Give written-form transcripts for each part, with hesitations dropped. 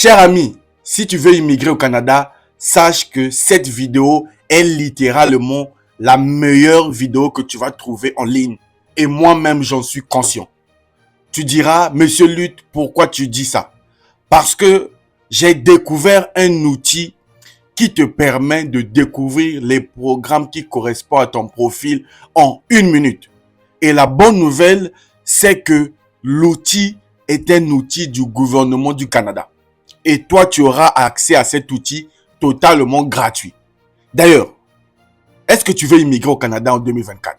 Cher ami, si tu veux immigrer au Canada, sache que cette vidéo est littéralement la meilleure vidéo que tu vas trouver en ligne. Et moi-même, j'en suis conscient. Tu diras, Monsieur Lutte, pourquoi tu dis ça? Parce que j'ai découvert un outil qui te permet de découvrir les programmes qui correspondent à ton profil en 1 minute. Et la bonne nouvelle, c'est que l'outil est un outil du gouvernement du Canada. Et toi, tu auras accès à cet outil totalement gratuit. D'ailleurs, est-ce que tu veux immigrer au Canada en 2024?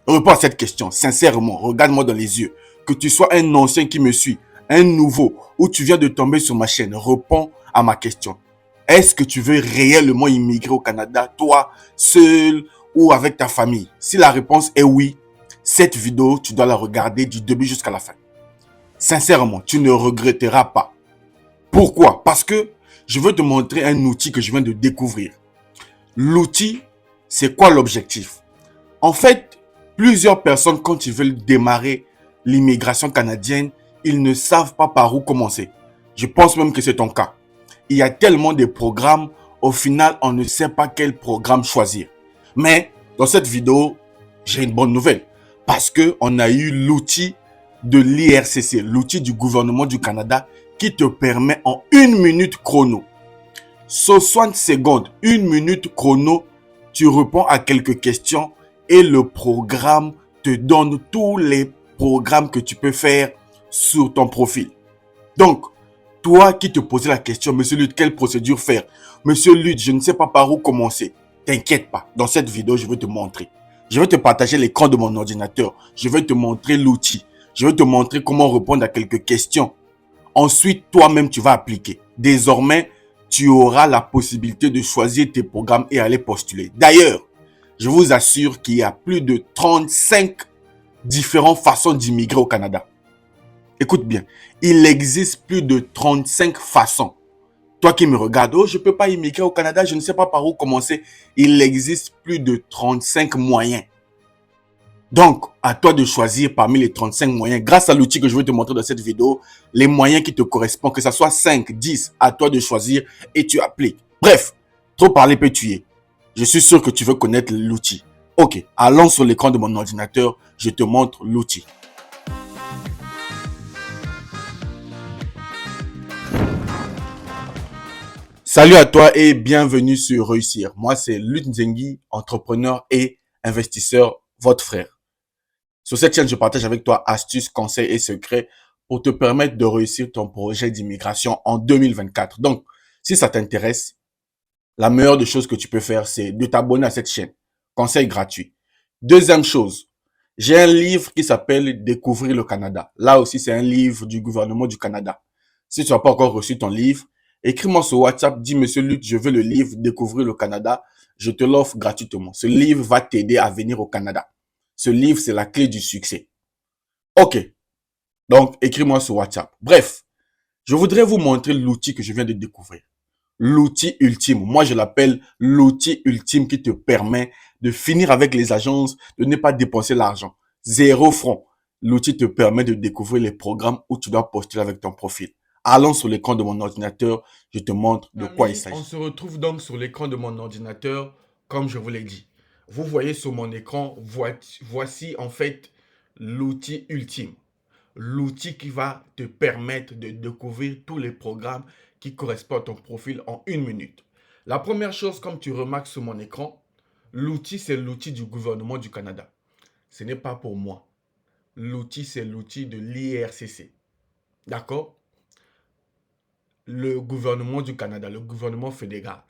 Réponds à cette question, sincèrement, regarde-moi dans les yeux. Que tu sois un ancien qui me suit, un nouveau, ou tu viens de tomber sur ma chaîne, réponds à ma question. Est-ce que tu veux réellement immigrer au Canada, toi, seul ou avec ta famille? Si la réponse est oui, cette vidéo, tu dois la regarder du début jusqu'à la fin. Sincèrement, tu ne regretteras pas. Pourquoi? Parce que je veux te montrer un outil que je viens de découvrir. L'outil, c'est quoi l'objectif? En fait, plusieurs personnes, quand ils veulent démarrer l'immigration canadienne, ils ne savent pas par où commencer. Je pense même que c'est ton cas. Il y a tellement de programmes, au final, on ne sait pas quel programme choisir. Mais dans cette vidéo, j'ai une bonne nouvelle. Parce qu'on a eu l'outil de l'IRCC, l'outil du gouvernement du Canada, qui te permet en 1 minute chrono, 60 secondes, 1 minute chrono, tu réponds à quelques questions et le programme te donne tous les programmes que tu peux faire sur ton profil. Donc, toi qui te posais la question, Monsieur Lutte, quelle procédure faire? Monsieur Lutte, je ne sais pas par où commencer. T'inquiète pas, dans cette vidéo, je vais te montrer. Je vais te partager l'écran de mon ordinateur. Je vais te montrer l'outil. Je vais te montrer comment répondre à quelques questions. Ensuite, toi-même, tu vas appliquer. Désormais, tu auras la possibilité de choisir tes programmes et aller postuler. D'ailleurs, je vous assure qu'il y a plus de 35 différentes façons d'immigrer au Canada. Écoute bien, il existe plus de 35 façons. Toi qui me regardes, oh, je ne peux pas immigrer au Canada, je ne sais pas par où commencer. Il existe plus de 35 moyens. Donc, à toi de choisir parmi les 35 moyens, grâce à l'outil que je vais te montrer dans cette vidéo, les moyens qui te correspondent, que ce soit 5, 10, à toi de choisir et tu appliques. Bref, trop parler peut tuer. Je suis sûr que tu veux connaître l'outil. Ok, allons sur l'écran de mon ordinateur, je te montre l'outil. Salut à toi et bienvenue sur Réussir. Moi, c'est Lutte Nzengi, entrepreneur et investisseur, votre frère. Sur cette chaîne, je partage avec toi astuces, conseils et secrets pour te permettre de réussir ton projet d'immigration en 2024. Donc, si ça t'intéresse, la meilleure des choses que tu peux faire, c'est de t'abonner à cette chaîne. Conseil gratuit. Deuxième chose, j'ai un livre qui s'appelle Découvrir le Canada. Là aussi, c'est un livre du gouvernement du Canada. Si tu n'as pas encore reçu ton livre, écris-moi sur WhatsApp, dis Monsieur Luc, je veux le livre Découvrir le Canada. Je te l'offre gratuitement. Ce livre va t'aider à venir au Canada. Ce livre, c'est la clé du succès. Ok, donc écris-moi sur WhatsApp. Bref, je voudrais vous montrer l'outil que je viens de découvrir. L'outil ultime. Moi, je l'appelle l'outil ultime qui te permet de finir avec les agences, de ne pas dépenser l'argent. Zéro franc. L'outil te permet de découvrir les programmes où tu dois postuler avec ton profil. Allons sur l'écran de mon ordinateur, je te montre de quoi il s'agit. On se retrouve donc sur l'écran de mon ordinateur, comme je vous l'ai dit. Vous voyez sur mon écran, voici en fait l'outil ultime. L'outil qui va te permettre de découvrir tous les programmes qui correspondent à ton profil en 1 minute. La première chose, comme tu remarques sur mon écran, l'outil, c'est l'outil du gouvernement du Canada. Ce n'est pas pour moi. L'outil, c'est l'outil de l'IRCC. D'accord? Le gouvernement du Canada, le gouvernement fédéral,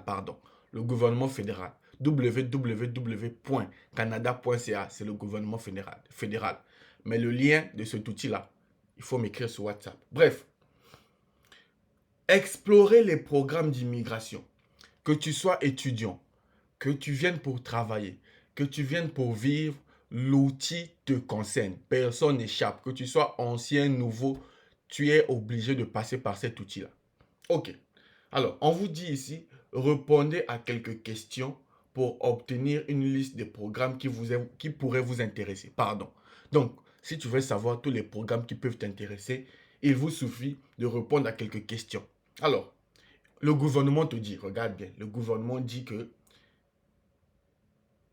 pardon. Le gouvernement fédéral. www.canada.ca, c'est le gouvernement fédéral. Mais le lien de cet outil-là, il faut m'écrire sur WhatsApp. Bref, explorer les programmes d'immigration. Que tu sois étudiant, que tu viennes pour travailler, que tu viennes pour vivre, l'outil te concerne. Personne n'échappe. Que tu sois ancien, nouveau, tu es obligé de passer par cet outil-là. Ok. Alors, on vous dit ici, répondez à quelques questions pour obtenir une liste des programmes qui pourraient vous intéresser. Pardon. Donc, si tu veux savoir tous les programmes qui peuvent t'intéresser, il vous suffit de répondre à quelques questions. Alors, le gouvernement te dit, regarde bien, le gouvernement dit que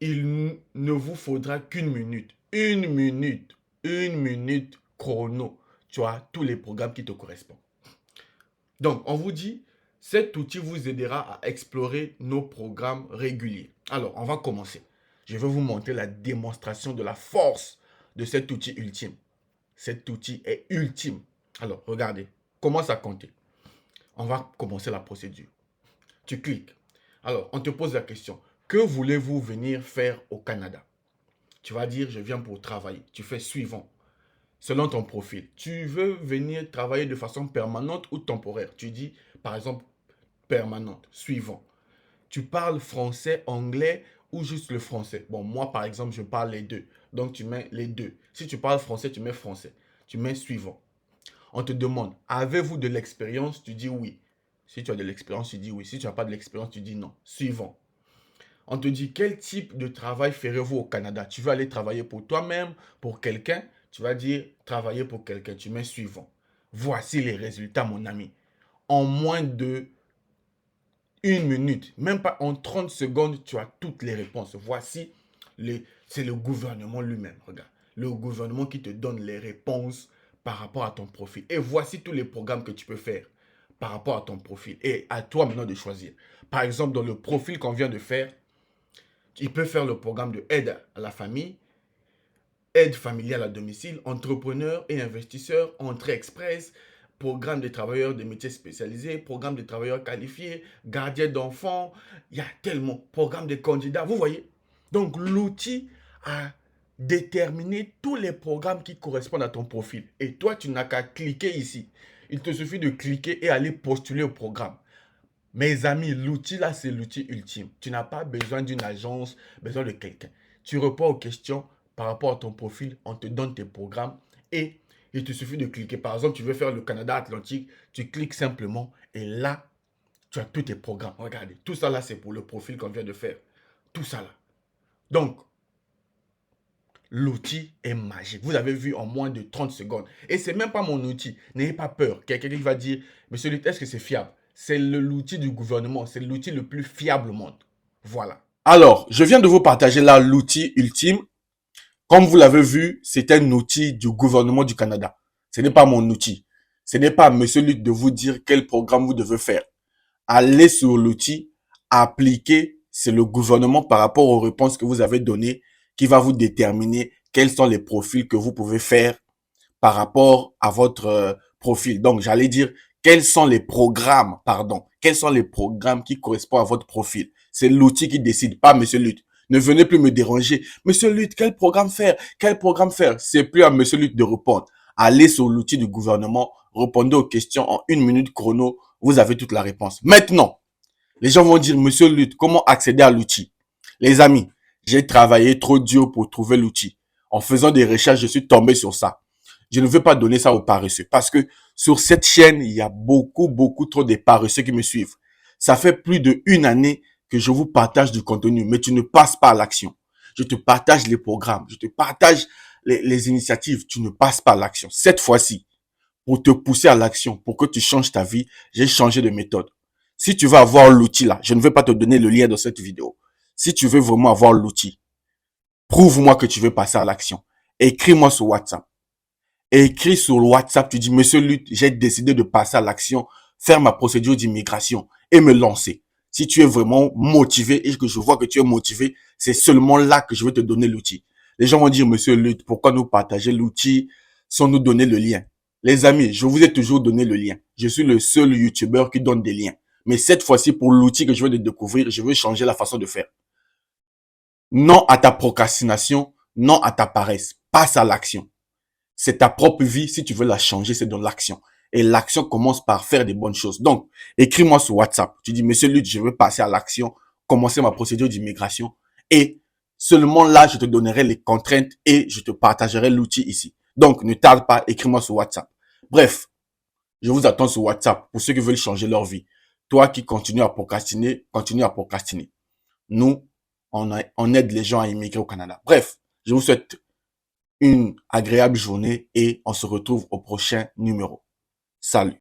il ne vous faudra qu'une minute, une minute chrono. Tu as tous les programmes qui te correspondent. Donc, on vous dit, cet outil vous aidera à explorer nos programmes réguliers. Alors, on va commencer. Je vais vous montrer la démonstration de la force de cet outil ultime. Cet outil est ultime. Alors, regardez, commence à compter. On va commencer la procédure. Tu cliques. Alors, on te pose la question. Que voulez-vous venir faire au Canada? Tu vas dire, je viens pour travailler. Tu fais suivant. Selon ton profil. Tu veux venir travailler de façon permanente ou temporaire? Tu dis, par exemple, permanente. Suivant. Tu parles français, anglais ou juste le français? Bon, moi, par exemple, je parle les deux. Donc, tu mets les deux. Si tu parles français, tu mets français. Tu mets suivant. On te demande, avez-vous de l'expérience? Tu dis oui. Si tu as de l'expérience, tu dis oui. Si tu n'as pas de l'expérience, tu dis non. Suivant. On te dit, quel type de travail ferez-vous au Canada? Tu veux aller travailler pour toi-même, pour quelqu'un? Tu vas dire, travailler pour quelqu'un. Tu mets suivant. Voici les résultats, mon ami. En moins de une minute, même pas en 30 secondes, tu as toutes les réponses. Voici, c'est le gouvernement lui-même. Regarde, le gouvernement qui te donne les réponses par rapport à ton profil. Et voici tous les programmes que tu peux faire par rapport à ton profil. Et à toi maintenant de choisir. Par exemple, dans le profil qu'on vient de faire, il peut faire le programme de aide à la famille, aide familiale à domicile, entrepreneur et investisseur, entrée express, programme des travailleurs de métiers spécialisés, programme des travailleurs qualifiés, gardien d'enfants. Il y a tellement, programme des candidats. Vous voyez? Donc, l'outil a déterminé tous les programmes qui correspondent à ton profil. Et toi, tu n'as qu'à cliquer ici. Il te suffit de cliquer et aller postuler au programme. Mes amis, l'outil là, c'est l'outil ultime. Tu n'as pas besoin d'une agence, besoin de quelqu'un. Tu réponds aux questions par rapport à ton profil, on te donne tes programmes et il te suffit de cliquer. Par exemple, tu veux faire le Canada Atlantique, tu cliques simplement et là, tu as tous tes programmes. Regardez, tout ça là, c'est pour le profil qu'on vient de faire. Tout ça là. Donc, l'outil est magique. Vous avez vu en moins de 30 secondes. Et ce n'est même pas mon outil. N'ayez pas peur. Quelqu'un qui va dire, monsieur Lutte, est-ce que c'est fiable? C'est l'outil du gouvernement. C'est l'outil le plus fiable au monde. Voilà. Alors, je viens de vous partager là l'outil ultime. Comme vous l'avez vu, c'est un outil du gouvernement du Canada. Ce n'est pas mon outil. Ce n'est pas à monsieur Lutte de vous dire quel programme vous devez faire. Allez sur l'outil, appliquez, c'est le gouvernement par rapport aux réponses que vous avez données qui va vous déterminer quels sont les profils que vous pouvez faire par rapport à votre profil. Donc, j'allais dire quels sont les programmes, pardon, quels sont les programmes qui correspondent à votre profil. C'est l'outil qui décide, pas monsieur Lutte. Ne venez plus me déranger. Monsieur Lutte, quel programme faire? Quel programme faire? C'est plus à monsieur Lutte de répondre. Allez sur l'outil du gouvernement, répondez aux questions en une minute chrono, vous avez toute la réponse. Maintenant, les gens vont dire, monsieur Lutte, comment accéder à l'outil? Les amis, j'ai travaillé trop dur pour trouver l'outil. En faisant des recherches, je suis tombé sur ça. Je ne veux pas donner ça aux paresseux parce que sur cette chaîne, il y a beaucoup trop de paresseux qui me suivent. Ça fait plus d'une année que je vous partage du contenu, mais tu ne passes pas à l'action. Je te partage les programmes, je te partage les initiatives, tu ne passes pas à l'action. Cette fois-ci, pour te pousser à l'action, pour que tu changes ta vie, j'ai changé de méthode. Si tu veux avoir l'outil là, je ne vais pas te donner le lien dans cette vidéo. Si tu veux vraiment avoir l'outil, prouve-moi que tu veux passer à l'action. Écris-moi sur WhatsApp. Écris sur WhatsApp, tu dis, monsieur Lutte, j'ai décidé de passer à l'action, faire ma procédure d'immigration et me lancer. Si tu es vraiment motivé et que je vois que tu es motivé, c'est seulement là que je vais te donner l'outil. Les gens vont dire, monsieur Lutte, pourquoi nous partager l'outil sans nous donner le lien? Les amis, je vous ai toujours donné le lien. Je suis le seul YouTuber qui donne des liens. Mais cette fois-ci, pour l'outil que je vais découvrir, je veux changer la façon de faire. Non à ta procrastination, non à ta paresse. Passe à l'action. C'est ta propre vie. Si tu veux la changer, c'est dans l'action. Et l'action commence par faire des bonnes choses. Donc, écris-moi sur WhatsApp. Tu dis, monsieur Lutte, je veux passer à l'action, commencer ma procédure d'immigration. Et seulement là, je te donnerai les contraintes et je te partagerai l'outil ici. Donc, ne tarde pas, écris-moi sur WhatsApp. Bref, je vous attends sur WhatsApp pour ceux qui veulent changer leur vie. Toi qui continues à procrastiner, continue à procrastiner. Nous, on aide les gens à immigrer au Canada. Bref, je vous souhaite une agréable journée et on se retrouve au prochain numéro. Salut.